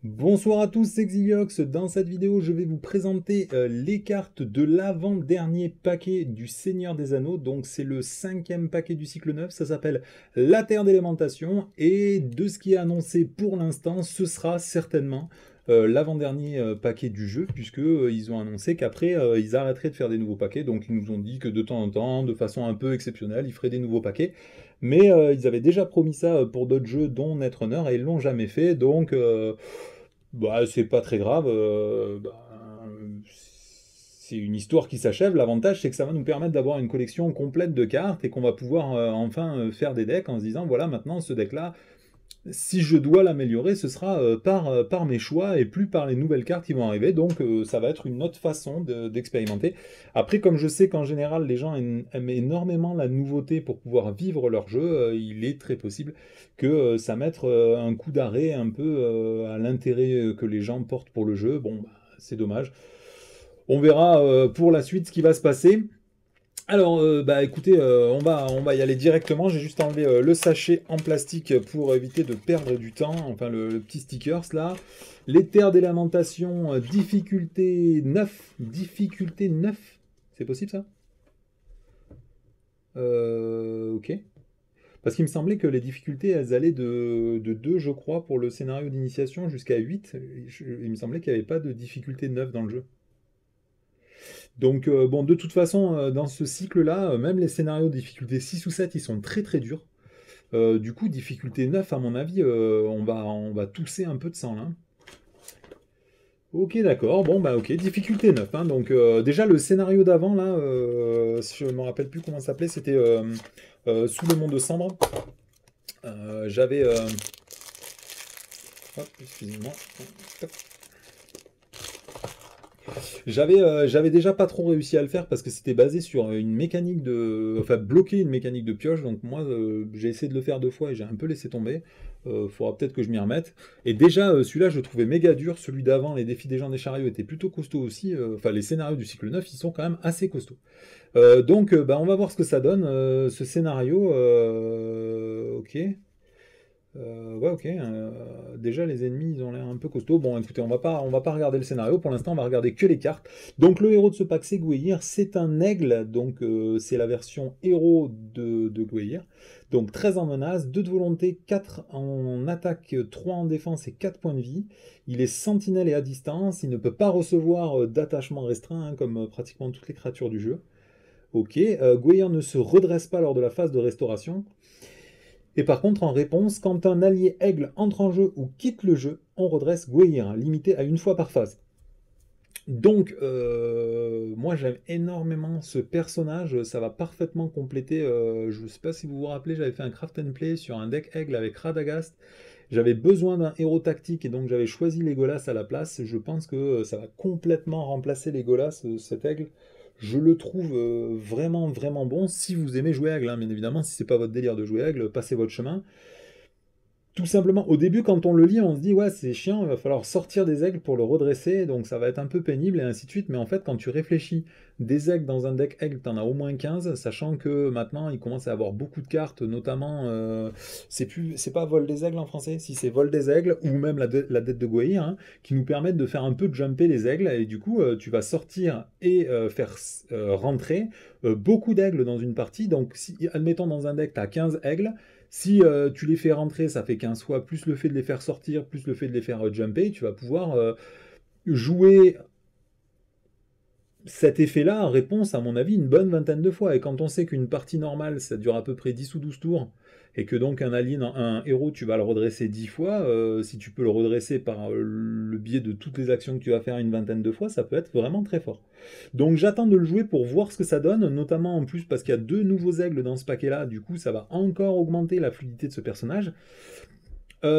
Bonsoir à tous, c'est Xiliox. Dans cette vidéo, je vais vous présenter les cartes de l'avant-dernier paquet du Seigneur des Anneaux. Donc c'est le 5e paquet du cycle 9, ça s'appelle La Terre d'Élémentation. Et de ce qui est annoncé pour l'instant, ce sera certainement l'avant-dernier paquet du jeu, puisque ils ont annoncé qu'après, ils arrêteraient de faire des nouveaux paquets. Donc ils nous ont dit que de temps en temps, de façon un peu exceptionnelle, ils feraient des nouveaux paquets. Mais ils avaient déjà promis ça pour d'autres jeux, dont Netrunner, et ils l'ont jamais fait. Donc bah, c'est pas très grave. C'est une histoire qui s'achève. L'avantage, c'est que ça va nous permettre d'avoir une collection complète de cartes et qu'on va pouvoir enfin faire des decks en se disant, voilà, maintenant, ce deck-là, si je dois l'améliorer, ce sera par mes choix et plus par les nouvelles cartes qui vont arriver. Donc ça va être une autre façon d'expérimenter. Après, comme je sais qu'en général, les gens aiment énormément la nouveauté pour pouvoir vivre leur jeu, il est très possible que ça mette un coup d'arrêt un peu à l'intérêt que les gens portent pour le jeu. Bon, bah, c'est dommage. On verra pour la suite ce qui va se passer. Alors, bah écoutez, on va y aller directement. J'ai juste enlevé le sachet en plastique pour éviter de perdre du temps. Enfin, le petit stickers là. Les terres d'élémentation, difficulté 9. Difficulté 9. C'est possible ça? Ok. Parce qu'il me semblait que les difficultés, elles allaient de 2, je crois, pour le scénario d'initiation jusqu'à 8. Il me semblait qu'il n'y avait pas de difficulté 9 dans le jeu. Donc, bon, de toute façon, dans ce cycle-là, même les scénarios de difficulté 6 ou 7, ils sont très très durs. Du coup, difficulté 9, à mon avis, on va tousser un peu de sang là. Ok, d'accord. Bon, bah ok, difficulté 9, hein. Donc, déjà, le scénario d'avant, là, je me rappelle plus comment ça s'appelait, c'était Sous le monde de cendres. J'avais... Hop, excusez-moi. J'avais déjà pas trop réussi à le faire parce que c'était basé sur une mécanique de... Enfin, bloquer une mécanique de pioche. Donc moi, j'ai essayé de le faire 2 fois et j'ai un peu laissé tomber. Faudra peut-être que je m'y remette. Et déjà, celui-là, je le trouvais méga dur. Celui d'avant, les défis des gens des chariots étaient plutôt costauds aussi. Enfin, les scénarios du cycle 9, ils sont quand même assez costauds. Donc, bah, on va voir ce que ça donne, ce scénario. Ok. Ouais, ok. Déjà, les ennemis, ils ont l'air un peu costauds. Bon, écoutez, on va pas regarder le scénario. Pour l'instant, on va regarder que les cartes. Donc, le héros de ce pack, c'est Gwaihir. C'est un aigle. Donc, c'est la version héros de Gwaihir. Donc, 13 en menace, 2 de volonté, 4 en attaque, 3 en défense et 4 points de vie. Il est sentinelle et à distance. Il ne peut pas recevoir d'attachement restreint, hein, comme pratiquement toutes les créatures du jeu. Ok. Gwaihir ne se redresse pas lors de la phase de restauration. Et par contre, en réponse, quand un allié aigle entre en jeu ou quitte le jeu, on redresse Gwaihir, limité à 1 fois par phase. Donc, moi j'aime énormément ce personnage, ça va parfaitement compléter. Je ne sais pas si vous vous rappelez, j'avais fait un craft and play sur un deck aigle avec Radagast. J'avais besoin d'un héros tactique et donc j'avais choisi Legolas à la place. Je pense que ça va complètement remplacer Legolas, cet aigle. Je le trouve vraiment vraiment bon si vous aimez jouer aigle, hein. Bien évidemment, si c'est pas votre délire de jouer aigle, passez votre chemin. Tout simplement, au début, quand on le lit, on se dit, ouais, c'est chiant, il va falloir sortir des aigles pour le redresser, donc ça va être un peu pénible, et ainsi de suite. Mais en fait, quand tu réfléchis, des aigles dans un deck aigle, t'en as au moins 15, sachant que maintenant, il commence à avoir beaucoup de cartes, notamment, c'est pas vol des aigles en français, si c'est vol des aigles, ou même la dette de Gwaihir, hein, qui nous permettent de faire un peu jumper les aigles, et du coup, tu vas sortir et faire rentrer beaucoup d'aigles dans une partie. Donc, si, admettons, dans un deck, t'as 15 aigles, si tu les fais rentrer, ça fait 15 fois, plus le fait de les faire sortir, plus le fait de les faire jumper, tu vas pouvoir jouer cet effet-là en réponse, à mon avis, une bonne vingtaine de fois. Et quand on sait qu'une partie normale, ça dure à peu près 10 ou 12 tours, et que donc un héros, tu vas le redresser 10 fois, si tu peux le redresser par le biais de toutes les actions que tu vas faire une vingtaine de fois, ça peut être vraiment très fort. Donc j'attends de le jouer pour voir ce que ça donne, notamment en plus parce qu'il y a 2 nouveaux aigles dans ce paquet-là, du coup ça va encore augmenter la fluidité de ce personnage.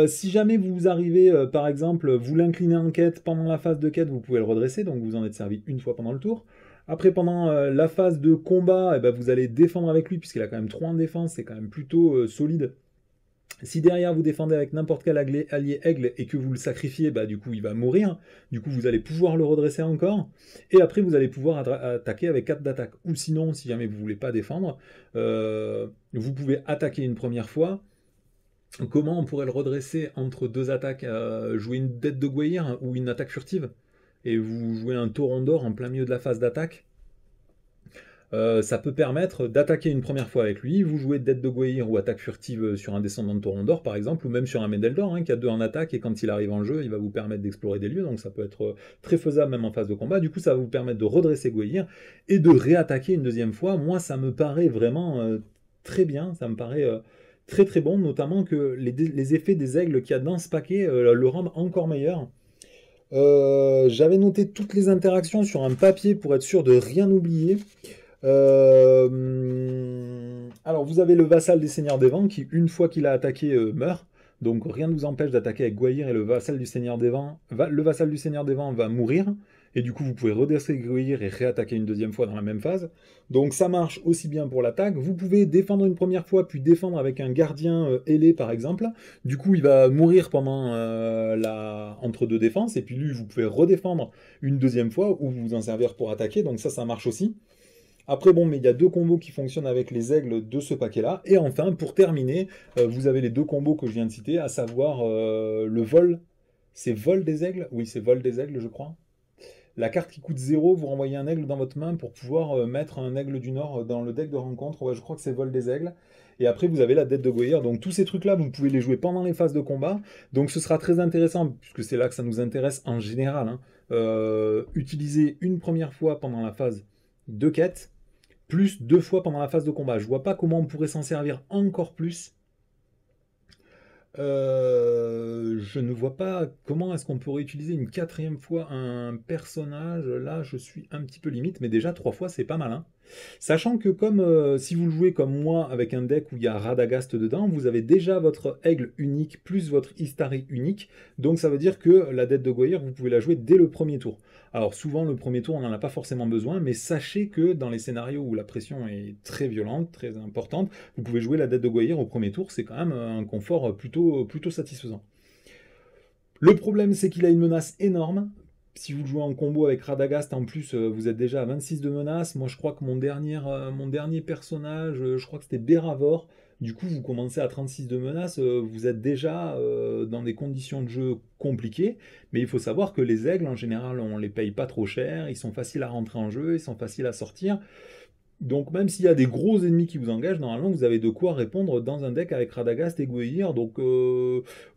Si jamais vous arrivez, par exemple, vous l'inclinez en quête, pendant la phase de quête, vous pouvez le redresser, donc vous en êtes servi 1 fois pendant le tour. Après, pendant la phase de combat, eh ben, vous allez défendre avec lui, puisqu'il a quand même 3 en défense, c'est quand même plutôt solide. Si derrière vous défendez avec n'importe quel allié aigle et que vous le sacrifiez, bah, du coup il va mourir. Du coup vous allez pouvoir le redresser encore. Et après vous allez pouvoir attaquer avec 4 d'attaque. Ou sinon, si jamais vous ne voulez pas défendre, vous pouvez attaquer une première fois, Comment on pourrait le redresser entre deux attaques? Jouer une dette de Gwaihir ou une attaque furtive? Et vous jouez un tauron d'or en plein milieu de la phase d'attaque? Ça peut permettre d'attaquer une première fois avec lui, vous jouez dette de Gwaihir ou attaque furtive sur un descendant de tauron d'or par exemple, ou même sur un Médeldor qui a 2 en attaque et quand il arrive en jeu, il va vous permettre d'explorer des lieux, donc ça peut être très faisable même en phase de combat. Du coup, ça va vous permettre de redresser Gwaihir et de réattaquer une deuxième fois. Moi, ça me paraît vraiment très bien, ça me paraît très très bon, notamment que les effets des aigles qu'il y a dans ce paquet le rendent encore meilleur. J'avais noté toutes les interactions sur un papier pour être sûr de rien oublier. Alors, vous avez le vassal des seigneurs des vents qui, une fois qu'il a attaqué, meurt. Donc, rien ne vous empêche d'attaquer avec Gwaihir et le vassal du seigneur des vents. Le vassal du seigneur des vents va mourir. Et du coup, vous pouvez redresser Gwaihir et réattaquer une deuxième fois dans la même phase. Donc, ça marche aussi bien pour l'attaque. Vous pouvez défendre une première fois, puis défendre avec un gardien ailé, par exemple. Du coup, il va mourir pendant entre deux défenses. Et puis, lui, vous pouvez redéfendre une deuxième fois ou vous en servir pour attaquer. Donc, ça marche aussi. Après, bon, mais il y a deux combos qui fonctionnent avec les aigles de ce paquet-là. Et enfin, pour terminer, vous avez les deux combos que je viens de citer, à savoir le vol. C'est vol des aigles? Oui, c'est vol des aigles, je crois. La carte qui coûte 0, vous renvoyez un aigle dans votre main pour pouvoir mettre un aigle du Nord dans le deck de rencontre. Ouais, je crois que c'est vol des aigles. Et après, vous avez la dette de Gwaihir. Donc, tous ces trucs-là, vous pouvez les jouer pendant les phases de combat. Donc, ce sera très intéressant, puisque c'est là que ça nous intéresse en général. Utiliser une première fois pendant la phase de quête plus 2 fois pendant la phase de combat. Je vois pas comment on pourrait s'en servir encore plus. Je ne vois pas comment est-ce qu'on pourrait utiliser une quatrième fois un personnage. Là, je suis un petit peu limite, mais déjà 3 fois, c'est pas mal. Sachant que comme si vous le jouez comme moi avec un deck où il y a Radagast dedans, vous avez déjà votre aigle unique plus votre Istari unique. Donc ça veut dire que la dette de Gwaihir, vous pouvez la jouer dès le premier tour. Alors souvent le premier tour on n'en a pas forcément besoin, mais sachez que dans les scénarios où la pression est très violente, très importante, vous pouvez jouer la dette de Gwaihir au premier tour, c'est quand même un confort plutôt satisfaisant. Le problème, c'est qu'il a une menace énorme. Si vous jouez en combo avec Radagast, en plus, vous êtes déjà à 26 de menace. Moi, je crois que mon dernier personnage, je crois que c'était Béravor. Du coup, vous commencez à 36 de menace. Vous êtes déjà dans des conditions de jeu compliquées. Mais il faut savoir que les aigles, en général, on les paye pas trop cher. Ils sont faciles à rentrer en jeu, ils sont faciles à sortir. Donc même s'il y a des gros ennemis qui vous engagent, normalement vous avez de quoi répondre dans un deck avec Radagast et Gwaihir. Donc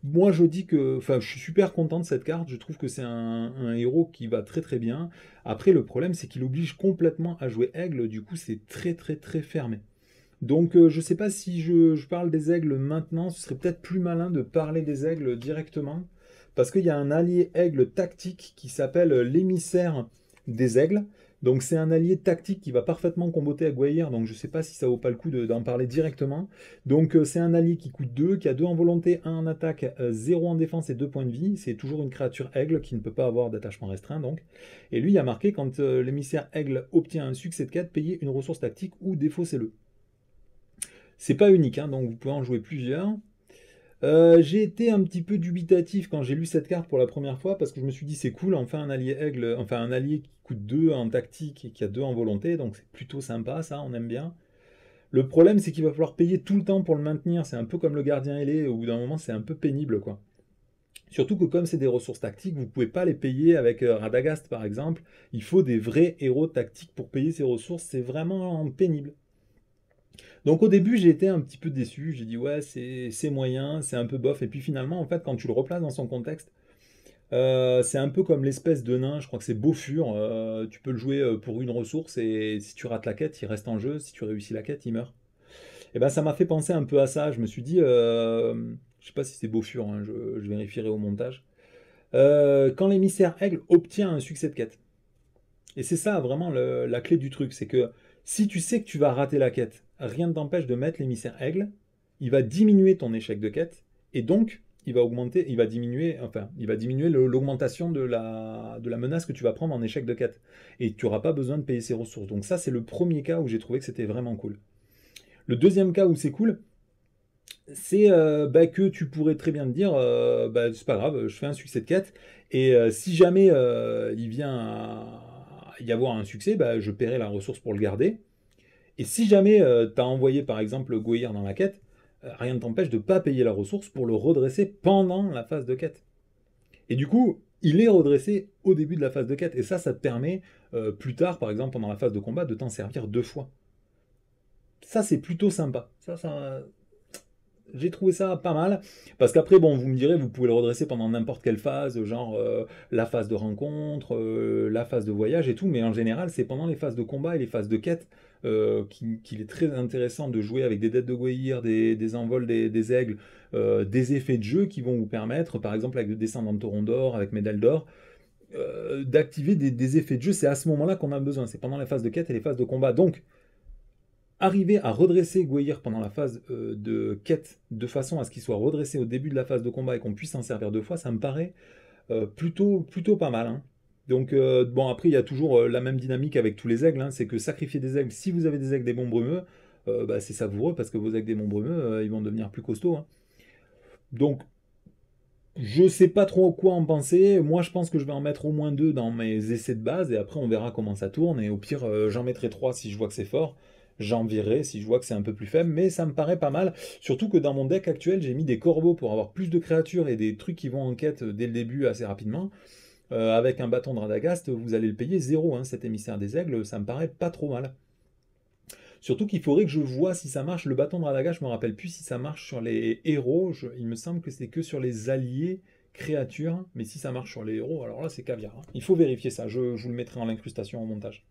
moi je dis que, enfin je suis super content de cette carte. Je trouve que c'est un héros qui va très très bien. Après le problème c'est qu'il oblige complètement à jouer Aigle. Du coup c'est très très très fermé. Donc je sais pas si je parle des aigles maintenant. Ce serait peut-être plus malin de parler des aigles directement. Parce qu'il y a un allié aigle tactique qui s'appelle l'émissaire des aigles. Donc c'est un allié tactique qui va parfaitement comboter à Gwaihir, donc je ne sais pas si ça vaut pas le coup d'en parler directement. Donc c'est un allié qui coûte 2, qui a 2 en volonté, 1 en attaque, 0 en défense et 2 points de vie. C'est toujours une créature aigle qui ne peut pas avoir d'attachement restreint donc. Et lui il a marqué quand l'émissaire aigle obtient un succès de quête, payez une ressource tactique ou défaussez-le. C'est pas unique, donc vous pouvez en jouer plusieurs. J'ai été un petit peu dubitatif quand j'ai lu cette carte pour la première fois parce que je me suis dit c'est cool, enfin un allié aigle, enfin un allié qui coûte 2 en tactique et qui a 2 en volonté, donc c'est plutôt sympa ça, on aime bien. Le problème c'est qu'il va falloir payer tout le temps pour le maintenir, c'est un peu comme le gardien ailé, au bout d'un moment c'est un peu pénible quoi. Surtout que comme c'est des ressources tactiques, vous pouvez pas les payer avec Radagast par exemple, il faut des vrais héros tactiques pour payer ces ressources, c'est vraiment pénible. Donc au début, j'ai été un petit peu déçu. J'ai dit ouais, c'est moyen, c'est un peu bof. Et puis finalement, en fait, quand tu le replaces dans son contexte, c'est un peu comme l'espèce de nain. Je crois que c'est Beaufur. Tu peux le jouer pour une ressource et si tu rates la quête, il reste en jeu. Si tu réussis la quête, il meurt. Et ben ça m'a fait penser un peu à ça. Je me suis dit, je sais pas si c'est Beaufur, je vérifierai au montage. Quand l'émissaire aigle obtient un succès de quête. Et c'est ça vraiment la clé du truc, c'est que si tu sais que tu vas rater la quête, rien ne t'empêche de mettre l'émissaire aigle, il va diminuer ton échec de quête, et donc il va diminuer l'augmentation de la menace que tu vas prendre en échec de quête. Et tu n'auras pas besoin de payer ses ressources. Donc ça, c'est le premier cas où j'ai trouvé que c'était vraiment cool. Le deuxième cas où c'est cool, c'est que tu pourrais très bien te dire, c'est pas grave, je fais un succès de quête, et si jamais il vient à y avoir un succès, je paierai la ressource pour le garder. Et si jamais tu as envoyé par exemple Gwaihir dans la quête, rien ne t'empêche de ne pas payer la ressource pour le redresser pendant la phase de quête. Et du coup, il est redressé au début de la phase de quête. Et ça te permet, plus tard, par exemple pendant la phase de combat, de t'en servir 2 fois. Ça, c'est plutôt sympa. J'ai trouvé ça pas mal. Parce qu'après, bon, vous me direz, vous pouvez le redresser pendant n'importe quelle phase, genre la phase de rencontre, la phase de voyage et tout. Mais en général, c'est pendant les phases de combat et les phases de quête qu'il est très intéressant de jouer avec des dettes de Gwaihir, des envols des aigles, des effets de jeu qui vont vous permettre, par exemple avec le descendant de Torondor, avec Médaille d'Or, d'activer des effets de jeu. C'est à ce moment-là qu'on a besoin. C'est pendant les phases de quête et les phases de combat. Donc, arriver à redresser Gwaihir pendant la phase de quête de façon à ce qu'il soit redressé au début de la phase de combat et qu'on puisse s'en servir 2 fois, ça me paraît plutôt pas mal, hein. Donc, bon, après, il y a toujours la même dynamique avec tous les aigles, hein, c'est que sacrifier des aigles, si vous avez des aigles démons brumeux, bah, c'est savoureux parce que vos aigles démons brumeux, ils vont devenir plus costauds, hein. Donc, je sais pas trop quoi en penser. Moi, je pense que je vais en mettre au moins 2 dans mes essais de base et après, on verra comment ça tourne. Et au pire, j'en mettrai 3 si je vois que c'est fort. J'en virerai si je vois que c'est un peu plus faible. Mais ça me paraît pas mal. Surtout que dans mon deck actuel, j'ai mis des corbeaux pour avoir plus de créatures et des trucs qui vont en quête dès le début assez rapidement. Avec un bâton de Radagast, vous allez le payer 0, hein, cet émissaire des aigles. Ça me paraît pas trop mal. Surtout qu'il faudrait que je vois si ça marche. Le bâton de Radagast, je me rappelle plus si ça marche sur les héros. Il me semble que c'est que sur les alliés créatures. Mais si ça marche sur les héros, alors là, c'est caviar, hein. Il faut vérifier ça. Je vous le mettrai en incrustation en montage.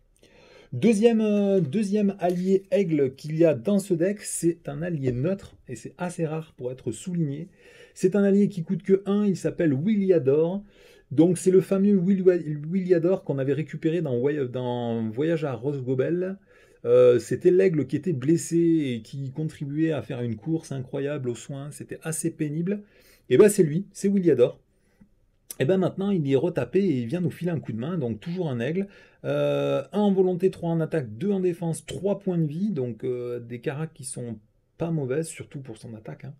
Deuxième allié aigle qu'il y a dans ce deck, c'est un allié neutre. Et c'est assez rare pour être souligné. C'est un allié qui coûte que 1. Il s'appelle Williador. Donc c'est le fameux Williador qu'on avait récupéré dans Voyage à Rosgobel. C'était l'aigle qui était blessé et qui contribuait à faire une course incroyable aux soins. C'était assez pénible. Et ben c'est lui, c'est Williador. Et ben maintenant il est retapé et il vient nous filer un coup de main, donc toujours un aigle. 1 en volonté, 3 en attaque, 2 en défense, 3 points de vie, donc des caracs qui sont pas mauvaises, surtout pour son attaque, hein.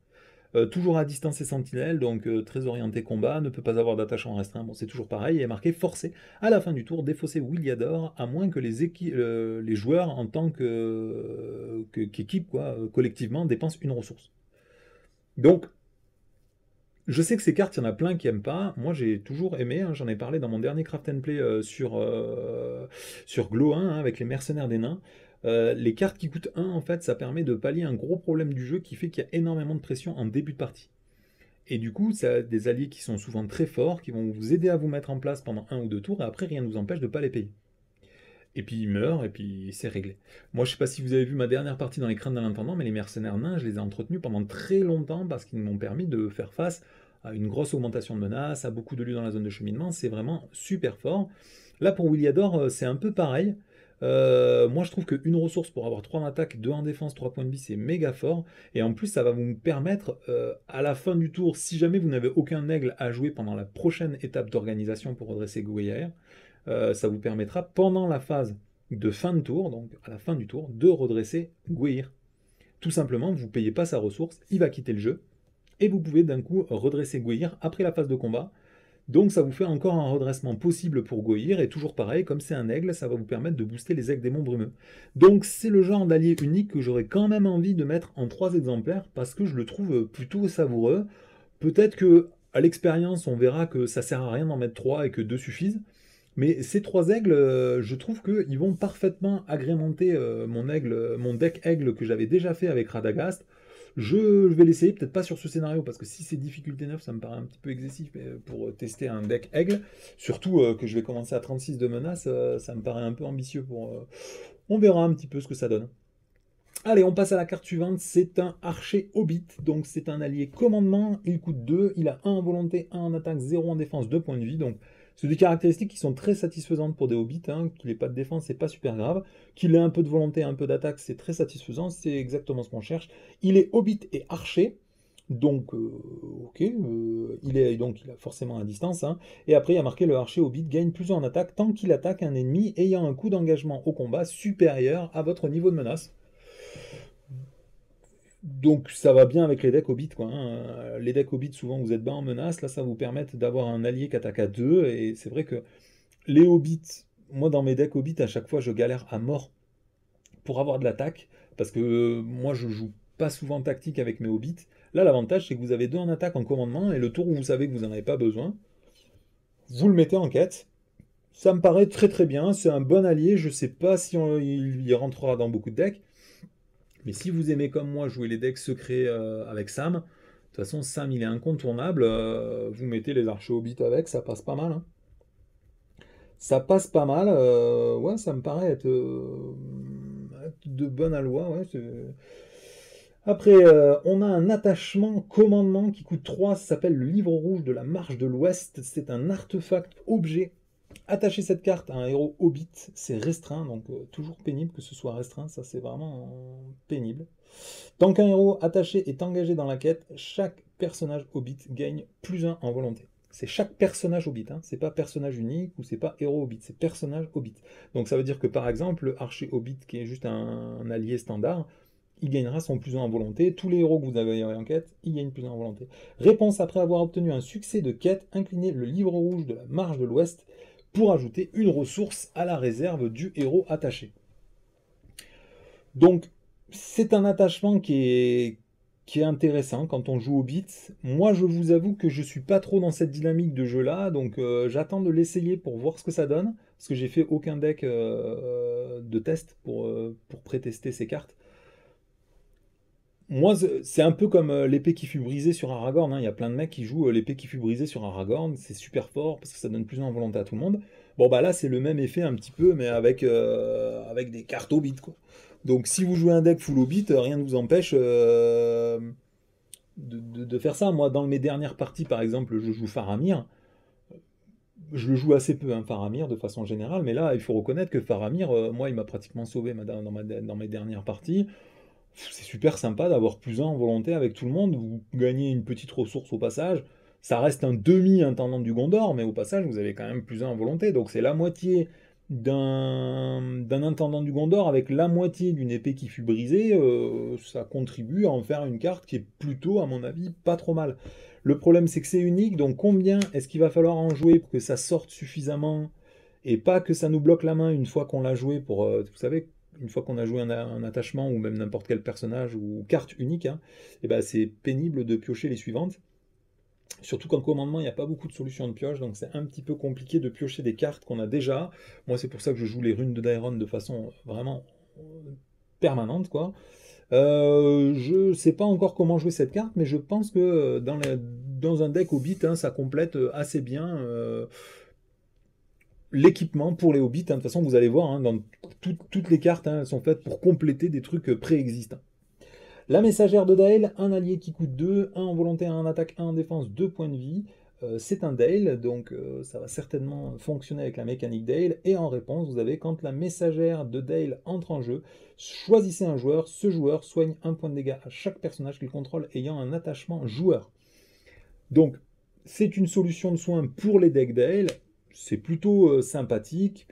Toujours à distance et sentinelle, donc très orienté combat, ne peut pas avoir d'attachant restreint, bon c'est toujours pareil, il est marqué forcé à la fin du tour, défausser Williador, à moins que les joueurs en tant qu'équipe, collectivement, dépensent une ressource. Donc, je sais que ces cartes, il y en a plein qui n'aiment pas. Moi, j'ai toujours aimé, hein, j'en ai parlé dans mon dernier Craft and Play sur Glow 1, hein, avec les mercenaires des nains. Les cartes qui coûtent 1, en fait, ça permet de pallier un gros problème du jeu qui fait qu'il y a énormément de pression en début de partie. Et du coup, ça a des alliés qui sont souvent très forts, qui vont vous aider à vous mettre en place pendant 1 ou 2 tours, et après, rien ne vous empêche de ne pas les payer. Et puis ils meurent, et puis c'est réglé. Moi, je sais pas si vous avez vu ma dernière partie dans les Craintes de l'Intendant, mais les mercenaires nains, je les ai entretenus pendant très longtemps parce qu'ils m'ont permis de faire face à une grosse augmentation de menaces, à beaucoup de lieux dans la zone de cheminement. C'est vraiment super fort. Là, pour Williador, c'est un peu pareil. Moi, je trouve qu'une ressource pour avoir 3 en attaque, 2 en défense, 3 points de vie, c'est méga fort. Et en plus, ça va vous permettre, à la fin du tour, si jamais vous n'avez aucun aigle à jouer pendant la prochaine étape d'organisation pour redresser Gwaihir, ça vous permettra pendant la phase de fin de tour, donc à la fin du tour, de redresser Gwaihir. Tout simplement, vous ne payez pas sa ressource, il va quitter le jeu, et vous pouvez d'un coup redresser Gwaihir après la phase de combat. Donc ça vous fait encore un redressement possible pour Gwaihir, et toujours pareil, comme c'est un aigle, ça va vous permettre de booster les aigles démons brumeux. Donc c'est le genre d'allié unique que j'aurais quand même envie de mettre en 3 exemplaires, parce que je le trouve plutôt savoureux. Peut-être que à l'expérience, on verra que ça sert à rien d'en mettre 3 et que 2 suffisent. Mais ces 3 aigles, je trouve qu'ils vont parfaitement agrémenter mon deck aigle que j'avais déjà fait avec Radagast. Je vais l'essayer, peut-être pas sur ce scénario, parce que si c'est difficulté 9, ça me paraît un petit peu excessif pour tester un deck aigle. Surtout que je vais commencer à 36 de menaces, ça me paraît un peu ambitieux On verra un petit peu ce que ça donne. Allez, on passe à la carte suivante, c'est un archer hobbit, donc c'est un allié commandement, il coûte 2, il a 1 en volonté, 1 en attaque, 0 en défense, 2 points de vie, donc c'est des caractéristiques qui sont très satisfaisantes pour des hobbits, hein. Qu'il n'ait pas de défense, c'est pas super grave, qu'il ait un peu de volonté, un peu d'attaque, c'est très satisfaisant, c'est exactement ce qu'on cherche. Il est hobbit et archer, donc ok, il a forcément à distance, hein. Et après il y a marqué le archer hobbit gagne plus en attaque tant qu'il attaque un ennemi ayant un coût d'engagement au combat supérieur à votre niveau de menace. Donc ça va bien avec les decks Hobbit, quoi, hein. Les decks Hobbit, souvent vous êtes bas en menace, là ça vous permet d'avoir un allié qui attaque à 2, et c'est vrai que les Hobbits, moi dans mes decks Hobbit, à chaque fois je galère à mort pour avoir de l'attaque, parce que moi je joue pas souvent tactique avec mes hobbits. Là, l'avantage, c'est que vous avez 2 en attaque en commandement, et le tour où vous savez que vous n'en avez pas besoin, vous le mettez en quête. Ça me paraît très très bien, c'est un bon allié, je sais pas si il rentrera dans beaucoup de decks, mais si vous aimez comme moi jouer les decks secrets avec Sam, de toute façon Sam il est incontournable, vous mettez les archers hobbits avec, ça passe pas mal, hein. Ça passe pas mal, ouais, ça me paraît être de bonne aloi, ouais. Après, on a un attachement commandement qui coûte 3, ça s'appelle le livre rouge de la marche de l'Ouest, c'est un artefact objet. Attacher cette carte à un héros Hobbit, c'est restreint, donc toujours pénible que ce soit restreint, ça c'est vraiment pénible. Tant qu'un héros attaché est engagé dans la quête, chaque personnage Hobbit gagne +1 en volonté. C'est chaque personnage Hobbit, hein. C'est pas personnage unique ou c'est pas héros Hobbit, c'est personnage Hobbit. Donc ça veut dire que par exemple, le archer Hobbit qui est juste un allié standard, il gagnera son +1 en volonté. Tous les héros que vous avez en quête, ils gagnent +1 en volonté. Réponse après avoir obtenu un succès de quête, inclinez le livre rouge de la marche de l'Ouest pour ajouter une ressource à la réserve du héros attaché. Donc, c'est un attachement qui est intéressant quand on joue au beat. Moi, je vous avoue que je suis pas trop dans cette dynamique de jeu-là, donc j'attends de l'essayer pour voir ce que ça donne, parce que j'ai fait aucun deck de test pour pré-tester ces cartes. Moi, c'est un peu comme l'épée qui fut brisée sur Aragorn, hein. Il y a plein de mecs qui jouent l'épée qui fut brisée sur Aragorn. C'est super fort parce que ça donne plus en volonté à tout le monde. Bon, bah là, c'est le même effet un petit peu, mais avec des cartes Hobbit, quoi. Donc, si vous jouez un deck full Hobbit, rien ne vous empêche de faire ça. Moi, dans mes dernières parties, par exemple, je joue Faramir. Je le joue assez peu, hein, Faramir, de façon générale, mais là, il faut reconnaître que Faramir, moi, il m'a pratiquement sauvé dans mes dernières parties. C'est super sympa d'avoir +1 en volonté avec tout le monde. Vous gagnez une petite ressource au passage. Ça reste un demi-intendant du Gondor, mais au passage, vous avez quand même +1 en volonté. Donc c'est la moitié d'un intendant du Gondor avec la moitié d'une épée qui fut brisée. Ça contribue à en faire une carte qui est plutôt, à mon avis, pas trop mal. Le problème, c'est que c'est unique. Donc combien est-ce qu'il va falloir en jouer pour que ça sorte suffisamment et pas que ça nous bloque la main une fois qu'on l'a joué pour, vous savez, une fois qu'on a joué un attachement ou même n'importe quel personnage ou carte unique, hein, et ben c'est pénible de piocher les suivantes. Surtout qu'en commandement, il n'y a pas beaucoup de solutions de pioche, donc c'est un petit peu compliqué de piocher des cartes qu'on a déjà. Moi, c'est pour ça que je joue les runes de Dairon de façon vraiment permanente, quoi. Je sais pas encore comment jouer cette carte, mais je pense que dans un deck Hobbit, hein, ça complète assez bien l'équipement pour les Hobbits. Hein. De toute façon, vous allez voir, hein, dans toutes les cartes, hein, elles sont faites pour compléter des trucs préexistants. La messagère de Dale, un allié qui coûte 2, 1 en volonté, 1 en attaque, 1 en défense, 2 points de vie. C'est un Dale, donc ça va certainement fonctionner avec la mécanique Dale. Et en réponse, vous avez quand la messagère de Dale entre en jeu, choisissez un joueur. Ce joueur soigne 1 point de dégâts à chaque personnage qu'il contrôle ayant un attachement joueur. Donc, c'est une solution de soin pour les decks Dale. C'est plutôt sympathique.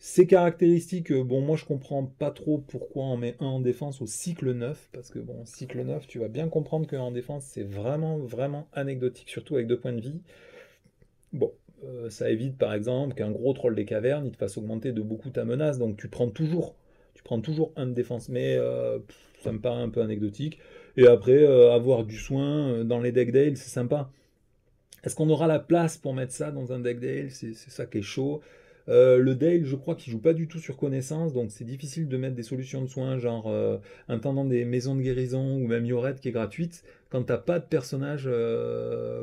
Ces caractéristiques, bon, moi je comprends pas trop pourquoi on met un en défense au cycle 9, parce que bon, cycle 9, tu vas bien comprendre qu'en défense, c'est vraiment, vraiment anecdotique, surtout avec 2 points de vie. Bon, ça évite par exemple qu'un gros troll des cavernes, il te fasse augmenter de beaucoup ta menace, donc tu prends toujours un de défense, mais ça me paraît un peu anecdotique. Et après, avoir du soin dans les decks Dale, c'est sympa. Est-ce qu'on aura la place pour mettre ça dans un deck Dale? C'est ça qui est chaud. Le Dale, je crois qu'il joue pas du tout sur connaissance, donc c'est difficile de mettre des solutions de soins, genre intendant des maisons de guérison ou même Yorette qui est gratuite. Quand t'as pas de personnage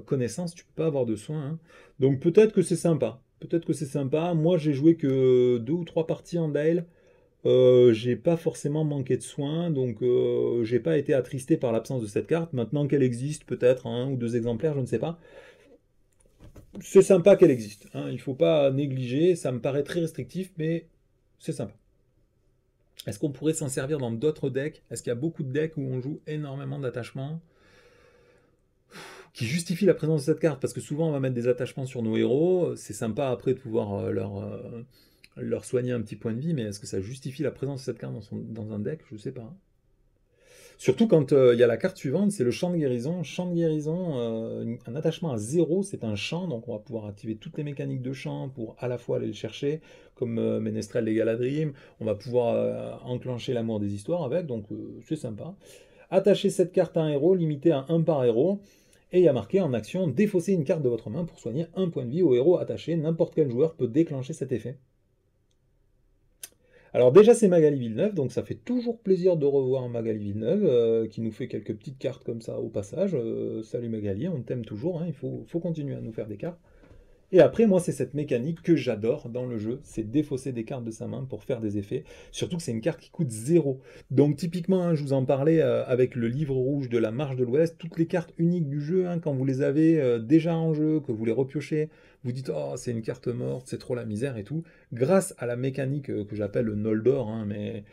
connaissance, tu peux pas avoir de soins, hein. Donc peut-être que c'est sympa. Peut-être que c'est sympa. Moi, j'ai joué que 2 ou 3 parties en Dale. J'ai pas forcément manqué de soins, donc j'ai pas été attristé par l'absence de cette carte. Maintenant qu'elle existe, peut-être un ou 2 exemplaires, je ne sais pas. C'est sympa qu'elle existe, hein, il ne faut pas négliger, ça me paraît très restrictif, mais c'est sympa. Est-ce qu'on pourrait s'en servir dans d'autres decks? Est-ce qu'il y a beaucoup de decks où on joue énormément d'attachements qui justifient la présence de cette carte? Parce que souvent on va mettre des attachements sur nos héros, c'est sympa après de pouvoir leur soigner un petit point de vie, mais est-ce que ça justifie la présence de cette carte dans un deck? Je sais pas. Surtout quand il y a la carte suivante, c'est le champ de guérison. Champ de guérison, un attachement à 0, c'est un champ, donc on va pouvoir activer toutes les mécaniques de champ pour à la fois aller le chercher, comme Ménestrel des Galadrim. On va pouvoir enclencher l'amour des histoires avec, donc c'est sympa. Attachez cette carte à un héros, limité à 1 par héros. Et il y a marqué en action, défausser une carte de votre main pour soigner un point de vie au héros attaché. N'importe quel joueur peut déclencher cet effet. Alors déjà c'est Magali Villeneuve, donc ça fait toujours plaisir de revoir Magali Villeneuve, qui nous fait quelques petites cartes comme ça au passage. Salut Magali, on t'aime toujours, hein, il faut continuer à nous faire des cartes. Et après, moi, c'est cette mécanique que j'adore dans le jeu, c'est défausser des cartes de sa main pour faire des effets. Surtout que c'est une carte qui coûte 0. Donc typiquement, hein, je vous en parlais avec le livre rouge de la Marche de l'Ouest, toutes les cartes uniques du jeu, hein, quand vous les avez déjà en jeu, que vous les repiochez, vous dites « Oh, c'est une carte morte, c'est trop la misère et tout ». Grâce à la mécanique que j'appelle le Noldor, hein, mais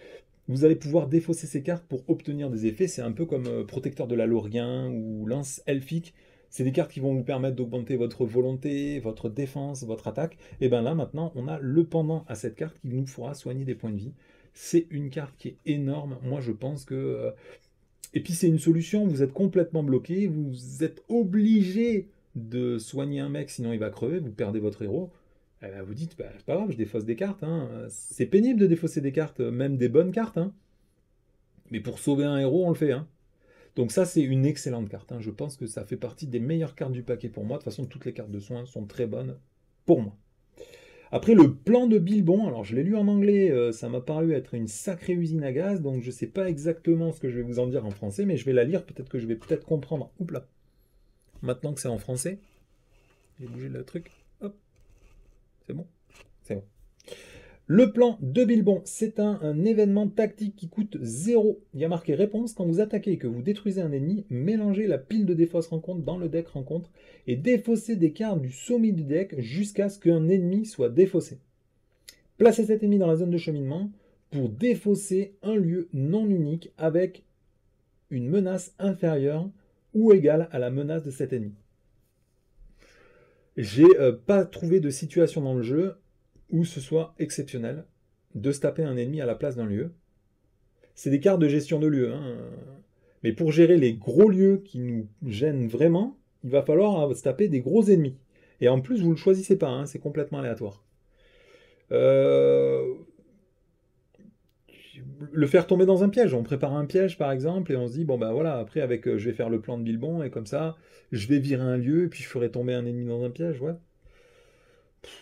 vous allez pouvoir défausser ces cartes pour obtenir des effets. C'est un peu comme Protecteur de la Lorien ou Lance Elfique. C'est des cartes qui vont vous permettre d'augmenter votre volonté, votre défense, votre attaque. Et bien là, maintenant, on a le pendant à cette carte qui nous fera soigner des points de vie. C'est une carte qui est énorme. Moi, je pense que... Et puis, c'est une solution. Vous êtes complètement bloqué. Vous êtes obligé de soigner un mec, sinon il va crever. Vous perdez votre héros. Eh ben, vous dites, bah, c'est pas grave, je défausse des cartes. Hein. C'est pénible de défausser des cartes, même des bonnes cartes. Hein. Mais pour sauver un héros, on le fait. Hein. Donc ça, c'est une excellente carte. Hein. Je pense que ça fait partie des meilleures cartes du paquet pour moi. De toute façon, toutes les cartes de soins sont très bonnes pour moi. Après, le plan de Bilbon, alors je l'ai lu en anglais, ça m'a paru être une sacrée usine à gaz, donc je ne sais pas exactement ce que je vais vous en dire en français, mais je vais la lire, peut-être que je vais peut-être comprendre. Oups là. Maintenant que c'est en français, j'ai bougé le truc. Hop, c'est bon. C'est bon. Le plan de Bilbon, c'est un événement tactique qui coûte 0. Il y a marqué réponse, quand vous attaquez et que vous détruisez un ennemi, mélangez la pile de défausse rencontre dans le deck rencontre et défaussez des cartes du sommet du deck jusqu'à ce qu'un ennemi soit défaussé. Placez cet ennemi dans la zone de cheminement pour défausser un lieu non unique avec une menace inférieure ou égale à la menace de cet ennemi. J'ai pas trouvé de situation dans le jeu où ce soit exceptionnel de se taper un ennemi à la place d'un lieu. C'est des cartes de gestion de lieu, hein. Mais pour gérer les gros lieux qui nous gênent vraiment, il va falloir se taper des gros ennemis. Et en plus, vous ne le choisissez pas, hein, c'est complètement aléatoire. Le faire tomber dans un piège. On prépare un piège, par exemple, et on se dit, bon ben voilà, après, avec, je vais faire le plan de Bilbon, et comme ça, je vais virer un lieu, et puis je ferai tomber un ennemi dans un piège, ouais.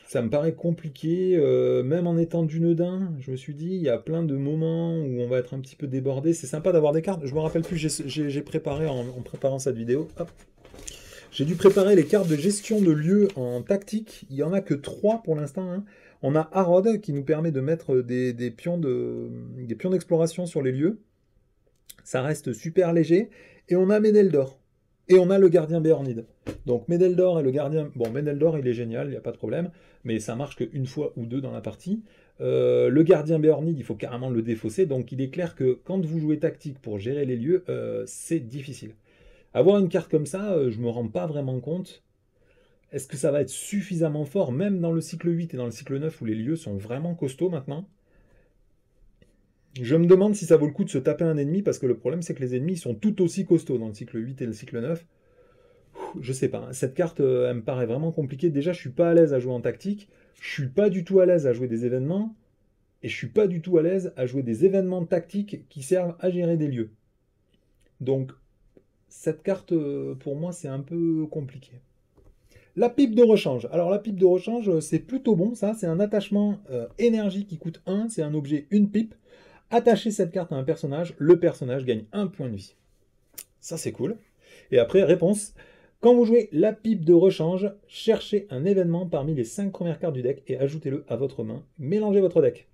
Ça me paraît compliqué, même en étant du Neudin, je me suis dit, il y a plein de moments où on va être un petit peu débordé. C'est sympa d'avoir des cartes. Je me rappelle plus, j'ai préparé en préparant cette vidéo. Hop. J'ai dû préparer les cartes de gestion de lieu en tactique. Il n'y en a que 3 pour l'instant. Hein. On a Harrod qui nous permet de mettre des pions d'exploration sur les lieux. Ça reste super léger. Et on a Meneldor. Et on a le gardien Béornide. Donc Meneldor et le gardien... Bon, Meneldor, il est génial, il n'y a pas de problème. Mais ça marche qu'une fois ou deux dans la partie. Le gardien Béornide, il faut carrément le défausser. Donc il est clair que quand vous jouez tactique pour gérer les lieux, c'est difficile. Avoir une carte comme ça, je ne me rends pas vraiment compte. Est-ce que ça va être suffisamment fort, même dans le cycle 8 et dans le cycle 9, où les lieux sont vraiment costauds maintenant? Je me demande si ça vaut le coup de se taper un ennemi, parce que le problème, c'est que les ennemis sont tout aussi costauds dans le cycle 8 et le cycle 9. Je sais pas. Cette carte, elle me paraît vraiment compliquée. Déjà, je suis pas à l'aise à jouer en tactique. Je suis pas du tout à l'aise à jouer des événements. Et je suis pas du tout à l'aise à jouer des événements tactiques qui servent à gérer des lieux. Donc, cette carte, pour moi, c'est un peu compliqué. La pipe de rechange. Alors la pipe de rechange, c'est plutôt bon, ça. C'est un attachement énergie qui coûte 1. C'est un objet, une pipe. Attachez cette carte à un personnage. Le personnage gagne 1 point de vie. Ça, c'est cool. Et après, réponse. Quand vous jouez la pipe de rechange, cherchez un événement parmi les 5 premières cartes du deck et ajoutez-le à votre main. Mélangez votre deck.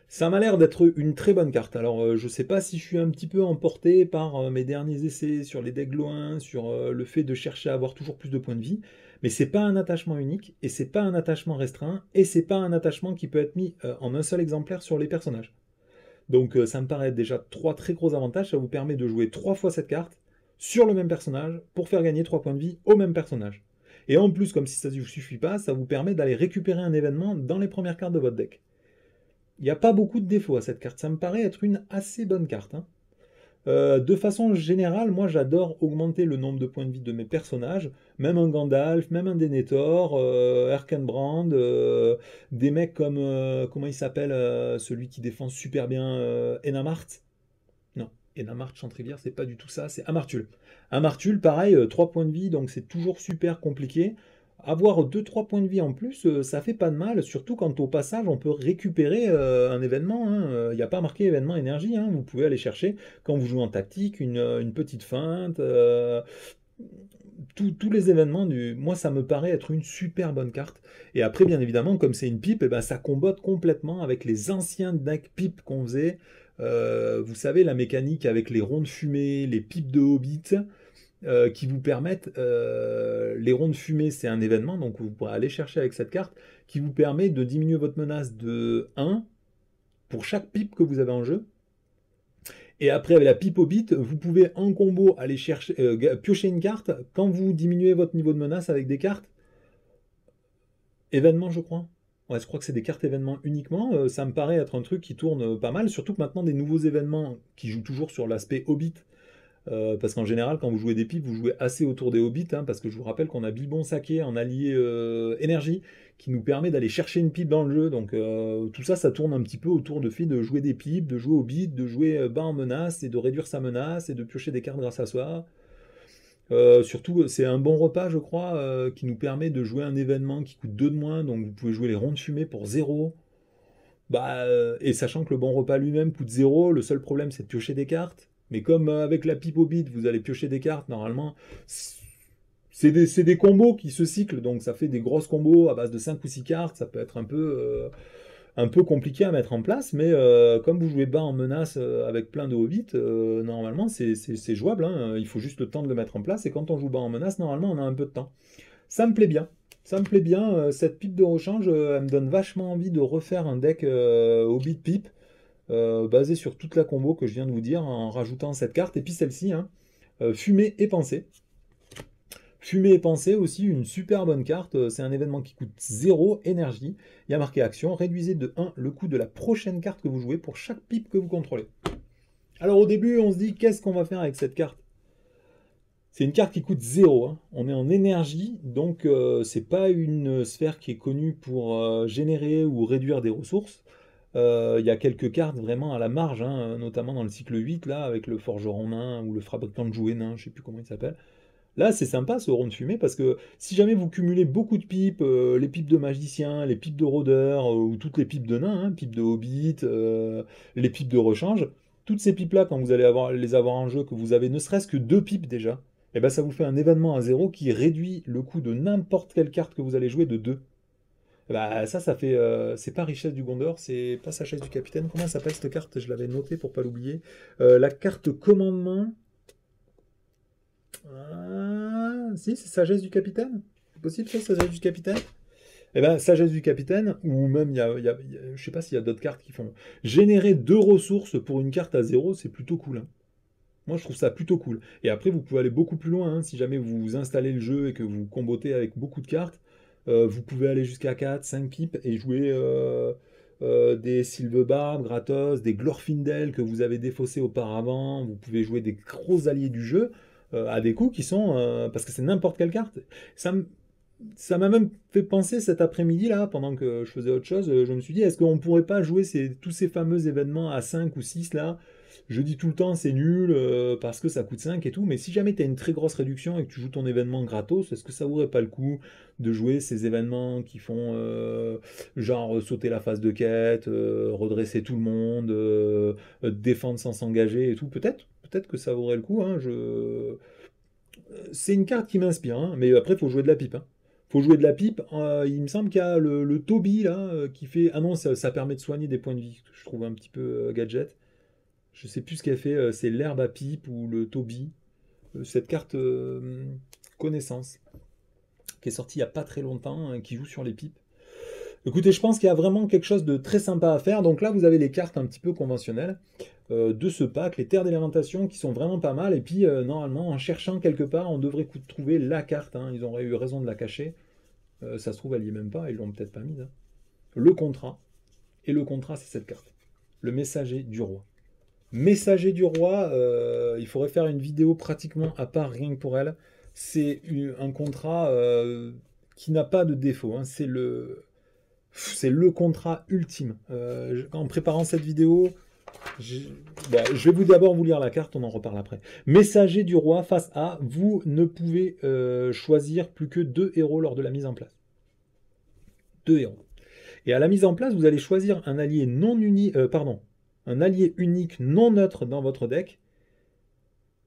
Ça m'a l'air d'être une très bonne carte. Alors, je ne sais pas si je suis un petit peu emporté par mes derniers essais sur les decks loin, sur le fait de chercher à avoir toujours plus de points de vie, mais c'est pas un attachement unique, et c'est pas un attachement restreint, et c'est pas un attachement qui peut être mis en un seul exemplaire sur les personnages. Donc ça me paraît déjà 3 très gros avantages. Ça vous permet de jouer 3 fois cette carte sur le même personnage pour faire gagner 3 points de vie au même personnage. Et en plus, comme si ça ne vous suffit pas, ça vous permet d'aller récupérer un événement dans les premières cartes de votre deck. Il n'y a pas beaucoup de défauts à cette carte, ça me paraît être une assez bonne carte. Hein. De façon générale, moi j'adore augmenter le nombre de points de vie de mes personnages, même un Gandalf, même un Denethor, Erkenbrand, des mecs comme, comment il s'appelle, celui qui défend super bien Enamart. Non, Et Namarche Chantrivière, c'est pas du tout ça, c'est Amartul. Amartul, pareil, 3 points de vie, donc c'est toujours super compliqué. Avoir 2-3 points de vie en plus, ça fait pas de mal, surtout quand au passage on peut récupérer un événement. Il n'y a pas marqué événement énergie, hein. Vous pouvez aller chercher, quand vous jouez en tactique, une petite feinte. Tous les événements moi ça me paraît être une super bonne carte. Et après bien évidemment comme c'est une pipe, eh ben, ça combotte complètement avec les anciens decks pipes qu'on faisait. Vous savez la mécanique avec les ronds de fumée, les pipes de Hobbit, qui vous permettent, les ronds de fumée c'est un événement, donc vous pourrez aller chercher avec cette carte, qui vous permet de diminuer votre menace de 1 pour chaque pipe que vous avez en jeu. Et après, avec la pipe au bit, vous pouvez en combo aller chercher, piocher une carte quand vous diminuez votre niveau de menace avec des cartes événements, je crois. Ouais, je crois que c'est des cartes événements uniquement. Ça me paraît être un truc qui tourne pas mal, surtout que maintenant des nouveaux événements qui jouent toujours sur l'aspect Hobbit. Parce qu'en général, quand vous jouez des pipes, vous jouez assez autour des hobbits, hein, parce que je vous rappelle qu'on a Bilbon Saké en allié énergie, qui nous permet d'aller chercher une pipe dans le jeu. Donc tout ça, ça tourne un petit peu autour de fait de jouer des pipes, de jouer hobbit, de jouer bas en menace, et de réduire sa menace, et de piocher des cartes grâce à soi. Surtout, c'est un bon repas, je crois, qui nous permet de jouer un événement qui coûte 2 de moins, donc vous pouvez jouer les ronds de fumée pour 0. Bah, et sachant que le bon repas lui-même coûte 0, le seul problème c'est de piocher des cartes. Mais comme avec la pipe au bit, vous allez piocher des cartes, normalement, c'est des combos qui se cyclent, donc ça fait des grosses combos à base de 5 ou 6 cartes, ça peut être un peu compliqué à mettre en place, mais comme vous jouez bas en menace avec plein de hobbits, normalement c'est jouable, hein, il faut juste le temps de le mettre en place, et quand on joue bas en menace, normalement on a un peu de temps. Ça me plaît bien. Ça me plaît bien, cette pipe de rechange, elle me donne vachement envie de refaire un deck Hobbit pipe, basé sur toute la combo que je viens de vous dire, en rajoutant cette carte, et puis celle-ci, hein, Fumée et Pensée. Fumée et Pensée aussi, une super bonne carte, c'est un événement qui coûte 0 énergie, il y a marqué action, réduisez de 1 le coût de la prochaine carte que vous jouez pour chaque pipe que vous contrôlez. Alors au début, on se dit, qu'est-ce qu'on va faire avec cette carte? C'est une carte qui coûte 0, hein. On est en énergie, donc c'est pas une sphère qui est connue pour générer ou réduire des ressources. Il y a quelques cartes vraiment à la marge, hein, notamment dans le cycle 8, là, avec le forgeron nain ou le fabricant de jouets nain, je sais plus comment il s'appelle. Là, c'est sympa ce rond de fumée, parce que si jamais vous cumulez beaucoup de pipes, les pipes de magicien, les pipes de rôdeur, ou toutes les pipes de nain, hein, pipes de hobbit, les pipes de rechange, toutes ces pipes-là, quand vous allez les avoir en jeu, que vous avez ne serait-ce que 2 pipes déjà, et ben ça vous fait un événement à 0 qui réduit le coût de n'importe quelle carte que vous allez jouer de 2. Bah, ça fait. C'est pas Richesse du Gondor, c'est pas Sagesse du Capitaine. Comment ça s'appelle cette carte? Je l'avais notée pour pas l'oublier. La carte commandement. Ah, si, c'est Sagesse du Capitaine? C'est possible ça, Sagesse du Capitaine? Eh ben, Sagesse du Capitaine, ou même, je sais pas s'il y a d'autres cartes qui font. Générer 2 ressources pour une carte à 0, c'est plutôt cool, hein. Moi, je trouve ça plutôt cool. Et après, vous pouvez aller beaucoup plus loin, hein. Si jamais vous installez le jeu et que vous combotez avec beaucoup de cartes, vous pouvez aller jusqu'à 4, 5 pipes et jouer des Sylvebarb, Gratos, des Glorfindel que vous avez défaussés auparavant. Vous pouvez jouer des gros alliés du jeu à des coups qui sont... parce que c'est n'importe quelle carte. Ça ça m'a même fait penser cet après-midi, là, pendant que je faisais autre chose, je me suis dit, est-ce qu'on ne pourrait pas jouer tous ces fameux événements à 5 ou 6 là? Je dis tout le temps, c'est nul, parce que ça coûte 5 et tout, mais si jamais tu as une très grosse réduction et que tu joues ton événement gratos, est-ce que ça vaudrait pas le coup de jouer ces événements qui font, genre, sauter la phase de quête, redresser tout le monde, défendre sans s'engager et tout? Peut-être que ça vaudrait le coup, hein, c'est une carte qui m'inspire, hein, mais après, il faut jouer de la pipe, hein. Faut jouer de la pipe. Il me semble qu'il y a le Toby là qui fait. Ah non, ça permet de soigner des points de vie. Je trouve un petit peu gadget. Je sais plus ce qu'elle fait. C'est l'herbe à pipe ou le Toby. Cette carte connaissance qui est sortie il y a pas très longtemps, hein, qui joue sur les pipes. Écoutez, je pense qu'il y a vraiment quelque chose de très sympa à faire. Donc là, vous avez les cartes un petit peu conventionnelles de ce pack, les terres d'élémentation qui sont vraiment pas mal. Et puis, normalement, en cherchant quelque part, on devrait trouver la carte, hein. Ils auraient eu raison de la cacher. Ça se trouve, elle y est même pas. Ils l'ont peut-être pas mise, hein. Le contrat. Et le contrat, c'est cette carte. Le messager du roi. Messager du roi, il faudrait faire une vidéo pratiquement à part, rien que pour elle. C'est un contrat qui n'a pas de défaut, hein. C'est le contrat ultime. En préparant cette vidéo, Je, je vais d'abord vous lire la carte, on en reparle après. Messager du roi, face A, vous ne pouvez choisir plus que 2 héros lors de la mise en place. 2 héros. Et à la mise en place, vous allez choisir un allié un allié unique non neutre dans votre deck,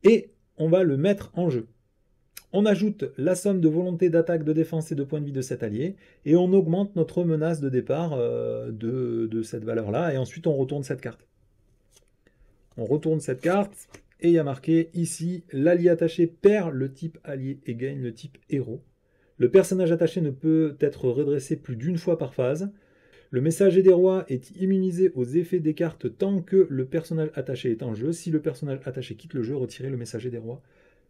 et on va le mettre en jeu. On ajoute la somme de volonté d'attaque, de défense et de points de vie de cet allié, et on augmente notre menace de départ de cette valeur-là, et ensuite on retourne cette carte. On retourne cette carte, et il y a marqué ici, l'allié attaché perd le type allié et gagne le type héros. Le personnage attaché ne peut être redressé plus d'une fois par phase. Le messager des rois est immunisé aux effets des cartes tant que le personnage attaché est en jeu. Si le personnage attaché quitte le jeu, retirez le messager des rois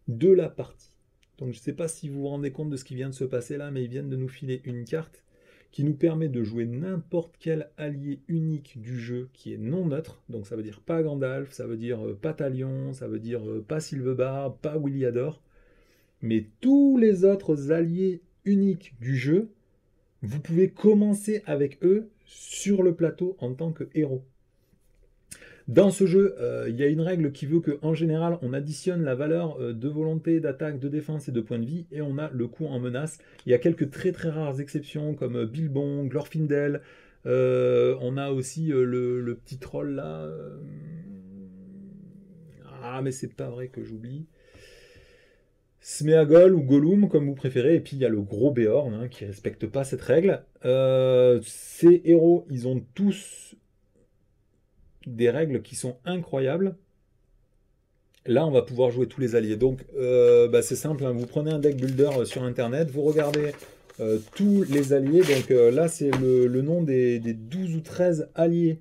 de la partie. Donc je ne sais pas si vous vous rendez compte de ce qui vient de se passer là, mais ils viennent de nous filer une carte qui nous permet de jouer n'importe quel allié unique du jeu qui est non neutre. Donc ça veut dire pas Gandalf, ça veut dire pas Talion, ça veut dire pas Sylvebarbe, pas Williador. Mais tous les autres alliés uniques du jeu, vous pouvez commencer avec eux sur le plateau en tant que héros. Dans ce jeu, il y a une règle qui veut qu'en général, on additionne la valeur de volonté, d'attaque, de défense et de points de vie, et on a le coup en menace. Il y a quelques très très rares exceptions, comme Bilbon, Glorfindel, on a aussi le petit troll là. Ah, mais c'est pas vrai que j'oublie. Sméagol ou Gollum, comme vous préférez, et puis il y a le gros Béorn, hein, qui ne respecte pas cette règle. Ces héros, ils ont tous des règles qui sont incroyables. Là, on va pouvoir jouer tous les alliés. Donc, c'est simple, hein, vous prenez un deck builder sur Internet, vous regardez tous les alliés. Donc là, c'est le nom des 12 ou 13 alliés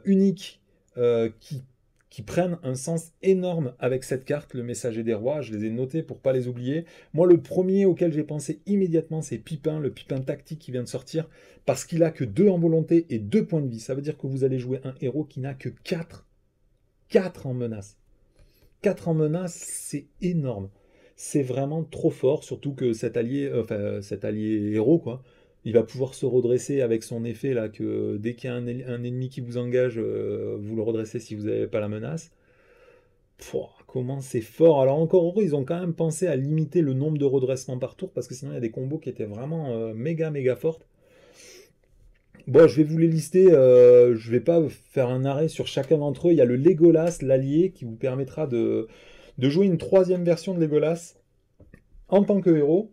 uniques qui prennent un sens énorme avec cette carte, le messager des rois. Je les ai notés pour ne pas les oublier. Moi, le premier auquel j'ai pensé immédiatement, c'est Pipin, le Pipin tactique qui vient de sortir, parce qu'il a que 2 en volonté et 2 points de vie. Ça veut dire que vous allez jouer un héros qui n'a que 4 en menace. 4 en menace, c'est énorme. C'est vraiment trop fort, surtout que cet allié héros, quoi, il va pouvoir se redresser avec son effet là, que dès qu'il y a un ennemi qui vous engage, vous le redressez si vous n'avez pas la menace. Pouah, comment c'est fort. Alors encore heureux, ils ont quand même pensé à limiter le nombre de redressements par tour, parce que sinon il y a des combos qui étaient vraiment méga fortes. Bon, je vais vous les lister, je vais pas faire un arrêt sur chacun d'entre eux. Il y a le Legolas, l'allié, qui vous permettra de jouer une 3e version de Legolas en tant que héros,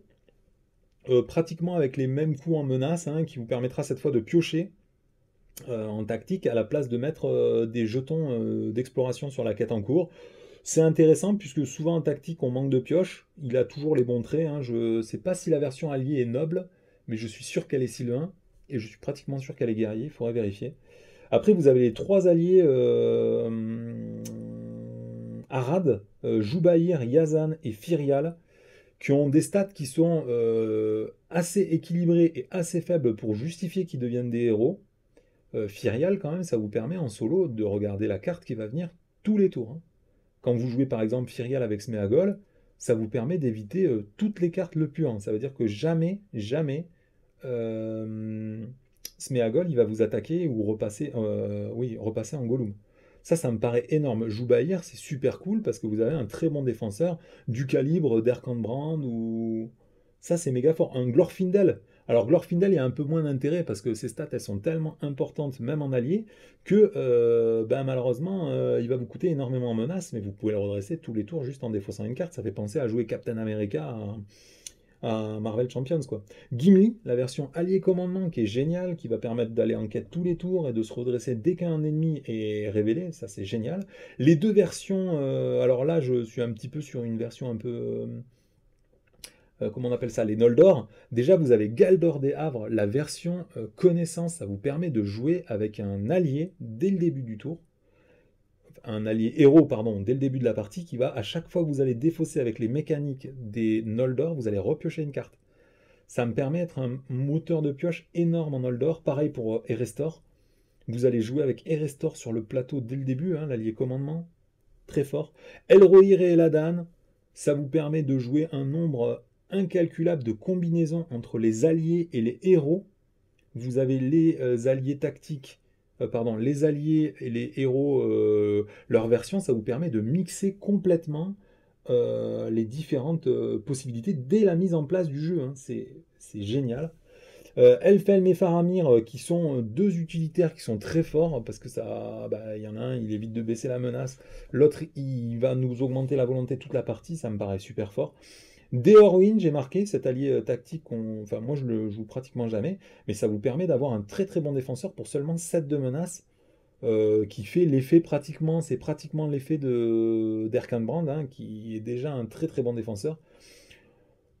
pratiquement avec les mêmes coups en menace, hein, qui vous permettra cette fois de piocher en tactique à la place de mettre des jetons d'exploration sur la quête en cours. C'est intéressant puisque souvent en tactique on manque de pioche, il a toujours les bons traits, hein. Je ne sais pas si la version alliée est noble, mais je suis sûr qu'elle est Sylvain, et je suis pratiquement sûr qu'elle est guerrier, il faudrait vérifier. Après vous avez les 3 alliés Arad, Joubaïr, Yazan et Firial, qui ont des stats qui sont assez équilibrés et assez faibles pour justifier qu'ils deviennent des héros. Firial, quand même, ça vous permet en solo de regarder la carte qui va venir tous les tours, hein. Quand vous jouez par exemple Firial avec Sméagol, ça vous permet d'éviter toutes les cartes le puant. Ça veut dire que jamais Sméagol il va vous attaquer ou repasser en Gollum. Ça me paraît énorme. Joubaïr, c'est super cool parce que vous avez un très bon défenseur du calibre d'Erkandbrand ou... Ça, c'est méga fort. Un Glorfindel. Alors, Glorfindel, il y a un peu moins d'intérêt parce que ses stats, elles sont tellement importantes, même en allié, que malheureusement, il va vous coûter énormément en menace, mais vous pouvez le redresser tous les tours juste en défaussant une carte. Ça fait penser à jouer Captain America à Marvel Champions, quoi. Gimli, la version allié commandement, qui est géniale, qui va permettre d'aller en quête tous les tours et de se redresser dès qu'un ennemi est révélé. Ça, c'est génial. Les 2 versions, alors là, je suis un petit peu sur une version un peu... comment on appelle ça, les Noldor. Déjà, vous avez Galdor des Havres, la version connaissance, ça vous permet de jouer avec un allié dès le début du tour, un allié héros, pardon, dès le début de la partie, qui va, à chaque fois que vous allez défausser avec les mécaniques des Noldor, vous allez repiocher une carte. Ça me permet d'être un moteur de pioche énorme en Noldor, pareil pour Erestor. Vous allez jouer avec Erestor sur le plateau dès le début, hein, l'allié commandement, très fort. Elrohir et Eladan, ça vous permet de jouer un nombre incalculable de combinaisons entre les alliés et les héros. Vous avez les alliés tactiques pardon, les alliés et les héros, leur version, ça vous permet de mixer complètement les différentes possibilités dès la mise en place du jeu, hein. C'est génial. Elfhelm et Faramir, qui sont deux utilitaires qui sont très forts, parce que ça, bah, y en a un, il évite de baisser la menace, l'autre, il va nous augmenter la volonté toute la partie, ça me paraît super fort. Deorwyn, j'ai marqué, cet allié tactique, enfin moi je le joue pratiquement jamais, mais ça vous permet d'avoir un très très bon défenseur pour seulement 7 de menace, qui fait l'effet pratiquement, c'est pratiquement l'effet de d'Erkenbrand, hein, qui est déjà un très très bon défenseur.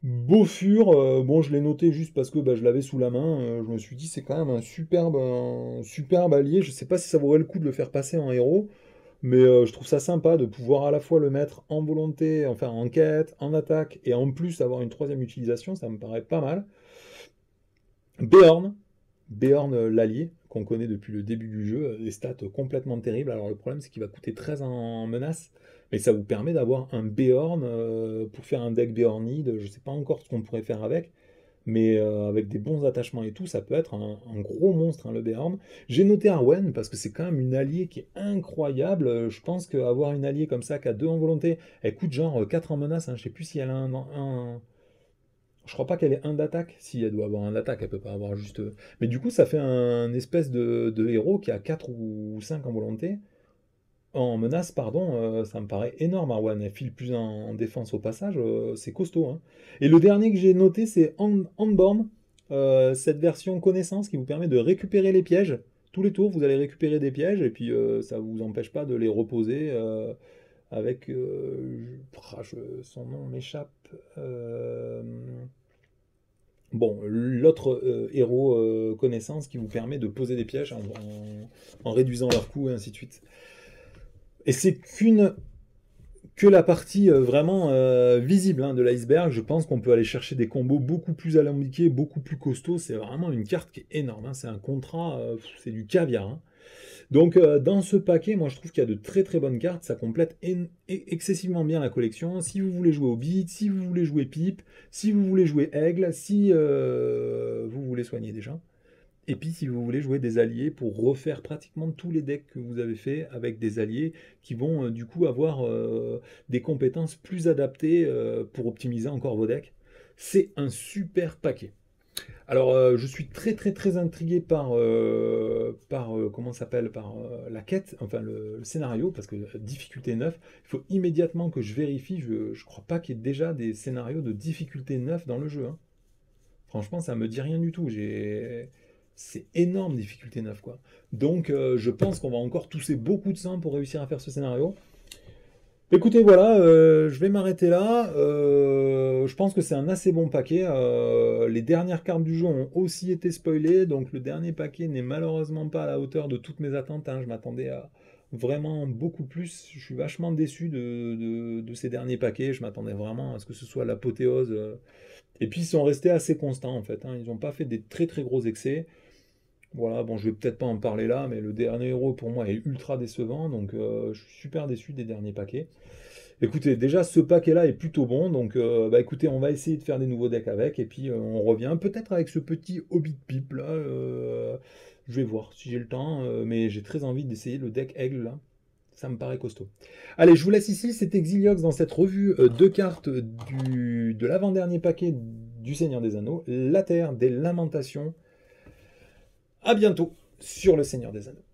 Beaufur, bon, je l'ai noté juste parce que bah, je l'avais sous la main. Je me suis dit, c'est quand même un superbe allié. Je sais pas si ça vaudrait le coup de le faire passer en héros, mais je trouve ça sympa de pouvoir à la fois le mettre en volonté, enfin en quête, en attaque, et en plus avoir une troisième utilisation. Ça me paraît pas mal. Beorn, Beorn l'allié, qu'on connaît depuis le début du jeu, des stats complètement terribles. Alors le problème, c'est qu'il va coûter 13 en menace, mais ça vous permet d'avoir un Beorn pour faire un deck Beornide. Je sais pas encore ce qu'on pourrait faire avec, mais avec des bons attachements et tout, ça peut être un gros monstre, hein, le Beorn. J'ai noté Arwen, parce que c'est quand même une alliée qui est incroyable. Je pense qu'avoir une alliée comme ça, qui a 2 en volonté, elle coûte genre 4 en menace, hein. Je sais plus si elle a je crois pas qu'elle ait un d'attaque. Si, elle doit avoir un d'attaque, elle peut pas avoir juste. Mais du coup, ça fait un espèce de héros qui a 4 ou 5 en volonté. En menace, pardon, ça me paraît énorme, Arwan. Elle file plus en défense au passage, c'est costaud, hein. Et le dernier que j'ai noté, c'est Handborn, cette version connaissance qui vous permet de récupérer les pièges. Tous les tours, vous allez récupérer des pièges, et puis ça vous empêche pas de les reposer avec. Son nom m'échappe. Bon, l'autre héros connaissance qui vous permet de poser des pièges en réduisant leur coût et ainsi de suite. Et c'est que la partie vraiment visible, hein, de l'iceberg. Je pense qu'on peut aller chercher des combos beaucoup plus alambiqués, beaucoup plus costauds. C'est vraiment une carte qui est énorme, hein. C'est un contrat, c'est du caviar, hein. Donc dans ce paquet, moi je trouve qu'il y a de très très bonnes cartes, ça complète excessivement bien la collection. Si vous voulez jouer Hobbit, si vous voulez jouer Pipe, si vous voulez jouer Aigle, si vous voulez soigner des gens. Et puis si vous voulez jouer des alliés pour refaire pratiquement tous les decks que vous avez fait avec des alliés qui vont du coup avoir des compétences plus adaptées pour optimiser encore vos decks. C'est un super paquet. Alors, je suis très très très intrigué par comment ça s'appelle, par la quête, enfin le scénario, parce que difficulté 9, il faut immédiatement que je vérifie. Je crois pas qu'il y ait déjà des scénarios de difficulté 9 dans le jeu, hein. Franchement, ça me dit rien du tout. C'est énorme, difficulté 9, quoi. Donc, je pense qu'on va encore tousser beaucoup de sang pour réussir à faire ce scénario. Écoutez, voilà, je vais m'arrêter là. Je pense que c'est un assez bon paquet. Les dernières cartes du jeu ont aussi été spoilées, donc le dernier paquet n'est malheureusement pas à la hauteur de toutes mes attentes, hein. Je m'attendais à vraiment beaucoup plus. Je suis vachement déçu de ces derniers paquets. Je m'attendais vraiment à ce que ce soit l'apothéose. Et puis ils sont restés assez constants en fait, hein. Ils n'ont pas fait des très très gros excès. Voilà, bon, je vais peut-être pas en parler là, mais le dernier héros pour moi est ultra décevant, donc je suis super déçu des derniers paquets. Écoutez, déjà ce paquet-là est plutôt bon, donc bah écoutez, on va essayer de faire des nouveaux decks avec, et puis on revient peut-être avec ce petit Hobbit Pipe là. Je vais voir si j'ai le temps, mais j'ai très envie d'essayer le deck Aigle là. Ça me paraît costaud. Allez, je vous laisse ici, c'est Exiliox dans cette revue de cartes de l'avant-dernier paquet du Seigneur des Anneaux, la Terre des Lamentations. À bientôt sur le Seigneur des Anneaux.